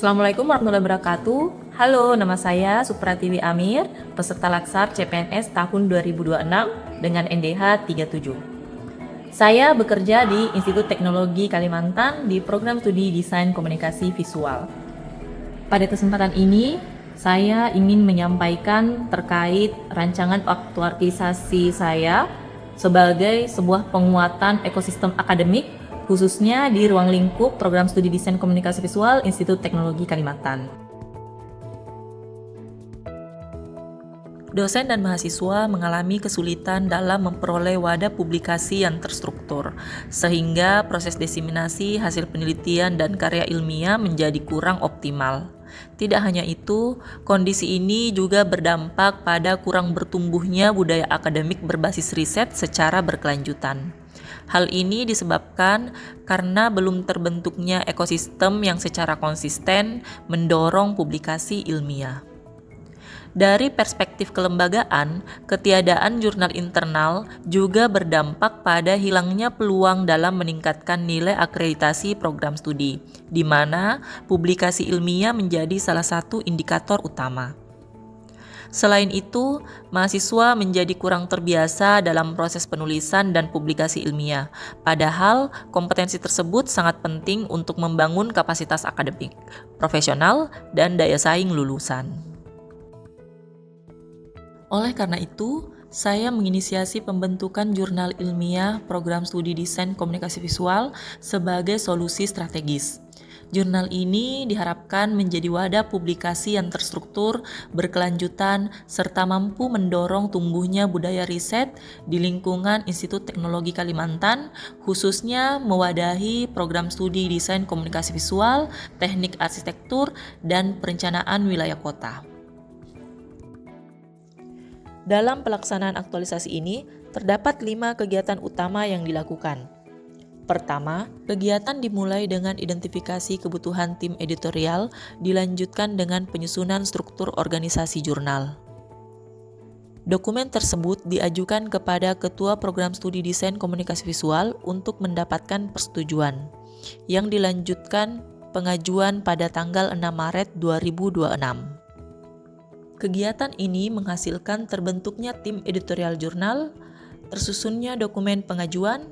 Assalamualaikum warahmatullahi wabarakatuh. Halo, nama saya Supratiwi Amir, peserta Laksar CPNS tahun 2026 dengan NDH 37. Saya bekerja di Institut Teknologi Kalimantan di program studi Desain Komunikasi Visual. Pada kesempatan ini, saya ingin menyampaikan terkait rancangan aktualisasi saya sebagai sebuah penguatan ekosistem akademik khususnya di ruang lingkup Program Studi Desain Komunikasi Visual Institut Teknologi Kalimantan. Dosen dan mahasiswa mengalami kesulitan dalam memperoleh wadah publikasi yang terstruktur, sehingga proses diseminasi hasil penelitian dan karya ilmiah menjadi kurang optimal. Tidak hanya itu, kondisi ini juga berdampak pada kurang bertumbuhnya budaya akademik berbasis riset secara berkelanjutan. Hal ini disebabkan karena belum terbentuknya ekosistem yang secara konsisten mendorong publikasi ilmiah. Dari perspektif kelembagaan, ketiadaan jurnal internal juga berdampak pada hilangnya peluang dalam meningkatkan nilai akreditasi program studi, di mana publikasi ilmiah menjadi salah satu indikator utama. Selain itu, mahasiswa menjadi kurang terbiasa dalam proses penulisan dan publikasi ilmiah, padahal kompetensi tersebut sangat penting untuk membangun kapasitas akademik, profesional, dan daya saing lulusan. Oleh karena itu, saya menginisiasi pembentukan jurnal ilmiah program studi desain komunikasi visual sebagai solusi strategis. Jurnal ini diharapkan menjadi wadah publikasi yang terstruktur, berkelanjutan, serta mampu mendorong tumbuhnya budaya riset di lingkungan Institut Teknologi Kalimantan, khususnya mewadahi program studi desain komunikasi visual, teknik arsitektur, dan perencanaan wilayah kota. Dalam pelaksanaan aktualisasi ini, terdapat 5 kegiatan utama yang dilakukan. Pertama, kegiatan dimulai dengan identifikasi kebutuhan tim editorial, dilanjutkan dengan penyusunan struktur organisasi jurnal. Dokumen tersebut diajukan kepada Ketua Program Studi Desain Komunikasi Visual untuk mendapatkan persetujuan, yang dilanjutkan pengajuan pada tanggal 6 Maret 2026. Kegiatan ini menghasilkan terbentuknya tim editorial jurnal, tersusunnya dokumen pengajuan,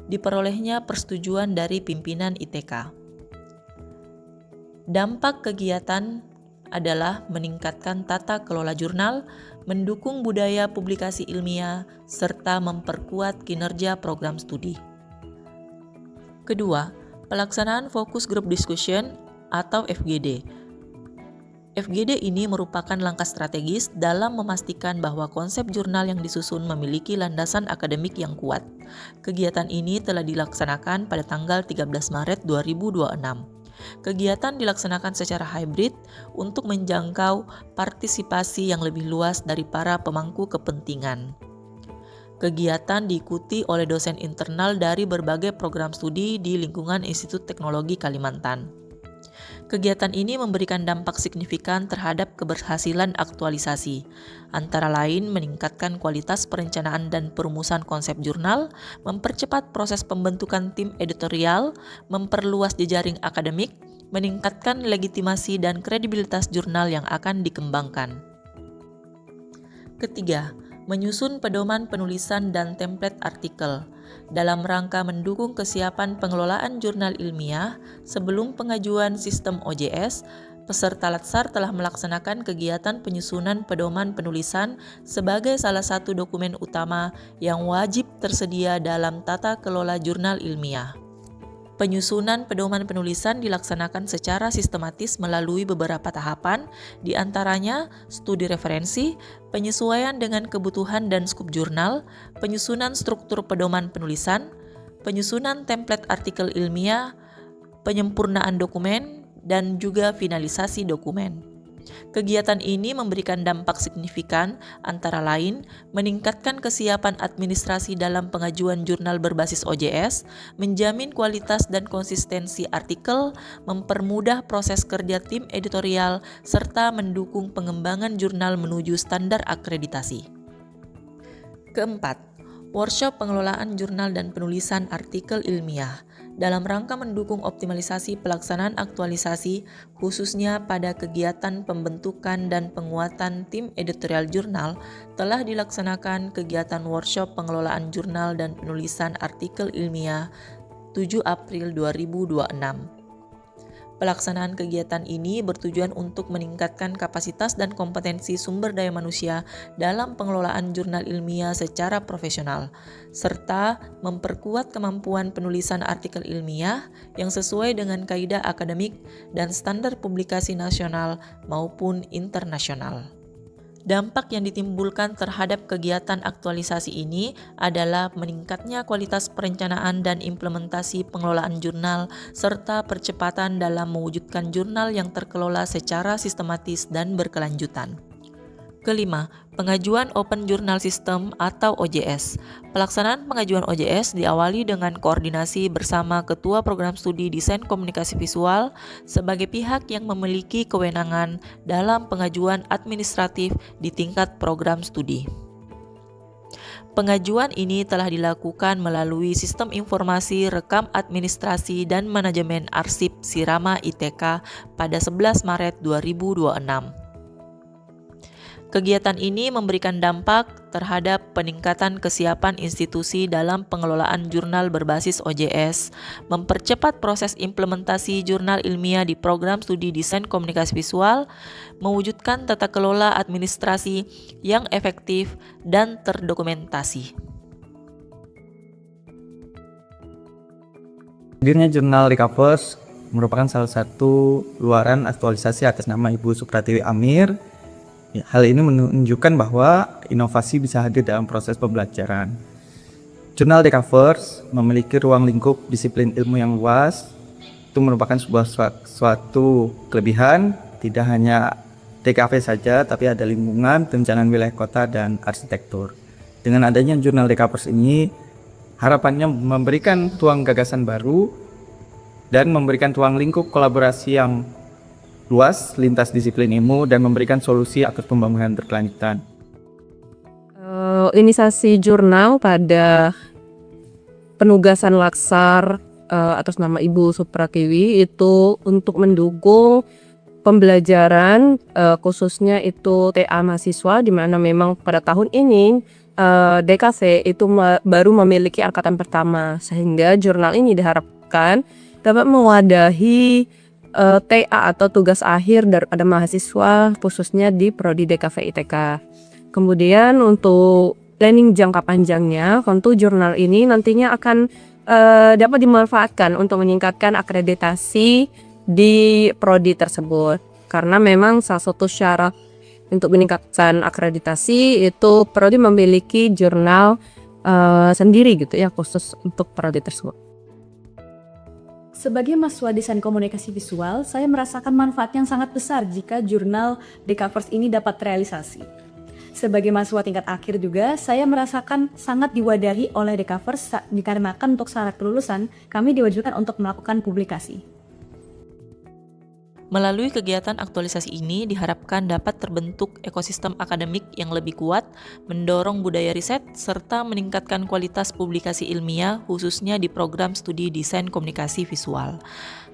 diperolehnya persetujuan dari pimpinan ITK. Dampak kegiatan adalah meningkatkan tata kelola jurnal, mendukung budaya publikasi ilmiah, serta memperkuat kinerja program studi. Kedua, pelaksanaan Focus Group Discussion atau FGD. FGD ini merupakan langkah strategis dalam memastikan bahwa konsep jurnal yang disusun memiliki landasan akademik yang kuat. Kegiatan ini telah dilaksanakan pada tanggal 13 Maret 2026. Kegiatan dilaksanakan secara hybrid untuk menjangkau partisipasi yang lebih luas dari para pemangku kepentingan. Kegiatan diikuti oleh dosen internal dari berbagai program studi di lingkungan Institut Teknologi Kalimantan. Kegiatan ini memberikan dampak signifikan terhadap keberhasilan aktualisasi, antara lain meningkatkan kualitas perencanaan dan perumusan konsep jurnal, mempercepat proses pembentukan tim editorial, memperluas jejaring akademik, meningkatkan legitimasi dan kredibilitas jurnal yang akan dikembangkan. Ketiga, menyusun pedoman penulisan dan template artikel dalam rangka mendukung kesiapan pengelolaan jurnal ilmiah. Sebelum pengajuan sistem OJS, peserta Latsar telah melaksanakan kegiatan penyusunan pedoman penulisan sebagai salah satu dokumen utama yang wajib tersedia dalam tata kelola jurnal ilmiah. Penyusunan pedoman penulisan dilaksanakan secara sistematis melalui beberapa tahapan, di antaranya studi referensi, penyesuaian dengan kebutuhan dan skup jurnal, penyusunan struktur pedoman penulisan, penyusunan template artikel ilmiah, penyempurnaan dokumen, dan juga finalisasi dokumen. Kegiatan ini memberikan dampak signifikan, antara lain meningkatkan kesiapan administrasi dalam pengajuan jurnal berbasis OJS, menjamin kualitas dan konsistensi artikel, mempermudah proses kerja tim editorial, serta mendukung pengembangan jurnal menuju standar akreditasi. Keempat, Workshop pengelolaan jurnal dan penulisan artikel ilmiah dalam rangka mendukung optimalisasi pelaksanaan aktualisasi, khususnya pada kegiatan pembentukan dan penguatan tim editorial jurnal, telah dilaksanakan kegiatan workshop pengelolaan jurnal dan penulisan artikel ilmiah 7 April 2026. Pelaksanaan kegiatan ini bertujuan untuk meningkatkan kapasitas dan kompetensi sumber daya manusia dalam pengelolaan jurnal ilmiah secara profesional, serta memperkuat kemampuan penulisan artikel ilmiah yang sesuai dengan kaidah akademik dan standar publikasi nasional maupun internasional. Dampak yang ditimbulkan terhadap kegiatan aktualisasi ini adalah meningkatnya kualitas perencanaan dan implementasi pengelolaan jurnal, serta percepatan dalam mewujudkan jurnal yang terkelola secara sistematis dan berkelanjutan. Kelima, pengajuan Open Journal System atau OJS. Pelaksanaan pengajuan OJS diawali dengan koordinasi bersama Ketua Program Studi Desain Komunikasi Visual sebagai pihak yang memiliki kewenangan dalam pengajuan administratif di tingkat program studi. Pengajuan ini telah dilakukan melalui Sistem Informasi Rekam Administrasi dan Manajemen Arsip Sirama ITK pada 11 Maret 2026. Kegiatan ini memberikan dampak terhadap peningkatan kesiapan institusi dalam pengelolaan jurnal berbasis OJS, mempercepat proses implementasi jurnal ilmiah di program studi desain komunikasi visual, mewujudkan tata kelola administrasi yang efektif dan terdokumentasi. Hadirnya jurnal Dekavers merupakan salah satu luaran aktualisasi atas nama Ibu Supratiwi Amir. Hal ini menunjukkan bahwa inovasi bisa hadir dalam proses pembelajaran. Jurnal Dekavers memiliki ruang lingkup disiplin ilmu yang luas. Itu merupakan suatu kelebihan, tidak hanya DKV saja, tapi ada lingkungan, perencanaan wilayah kota, dan arsitektur. Dengan adanya jurnal Dekavers ini, harapannya memberikan ruang gagasan baru dan memberikan ruang lingkup kolaborasi yang luas lintas disiplin ilmu dan memberikan solusi atas pembangunan berkelanjutan. Inisiasi jurnal pada penugasan Laksar atas nama Ibu Supratiwi itu untuk mendukung pembelajaran khususnya itu TA mahasiswa, di mana memang pada tahun ini DKV itu baru memiliki angkatan pertama, sehingga jurnal ini diharapkan dapat mewadahi TA atau tugas akhir daripada mahasiswa khususnya di Prodi DKV ITK. Kemudian untuk planning jangka panjangnya, tentu jurnal ini nantinya akan dapat dimanfaatkan untuk meningkatkan akreditasi di Prodi tersebut. Karena memang salah satu syarat untuk meningkatkan akreditasi itu Prodi memiliki jurnal sendiri gitu ya, khusus untuk Prodi tersebut. Sebagai mahasiswa desain komunikasi visual, saya merasakan manfaat yang sangat besar jika jurnal Dekavers ini dapat terrealisasi. Sebagai mahasiswa tingkat akhir juga, saya merasakan sangat diwadahi oleh Dekavers dikarenakan untuk syarat kelulusan, kami diwajibkan untuk melakukan publikasi. Melalui kegiatan aktualisasi ini diharapkan dapat terbentuk ekosistem akademik yang lebih kuat, mendorong budaya riset, serta meningkatkan kualitas publikasi ilmiah khususnya di program studi desain komunikasi visual.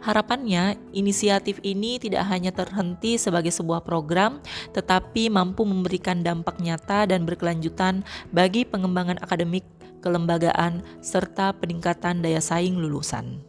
Harapannya, inisiatif ini tidak hanya terhenti sebagai sebuah program, tetapi mampu memberikan dampak nyata dan berkelanjutan bagi pengembangan akademik, kelembagaan, serta peningkatan daya saing lulusan.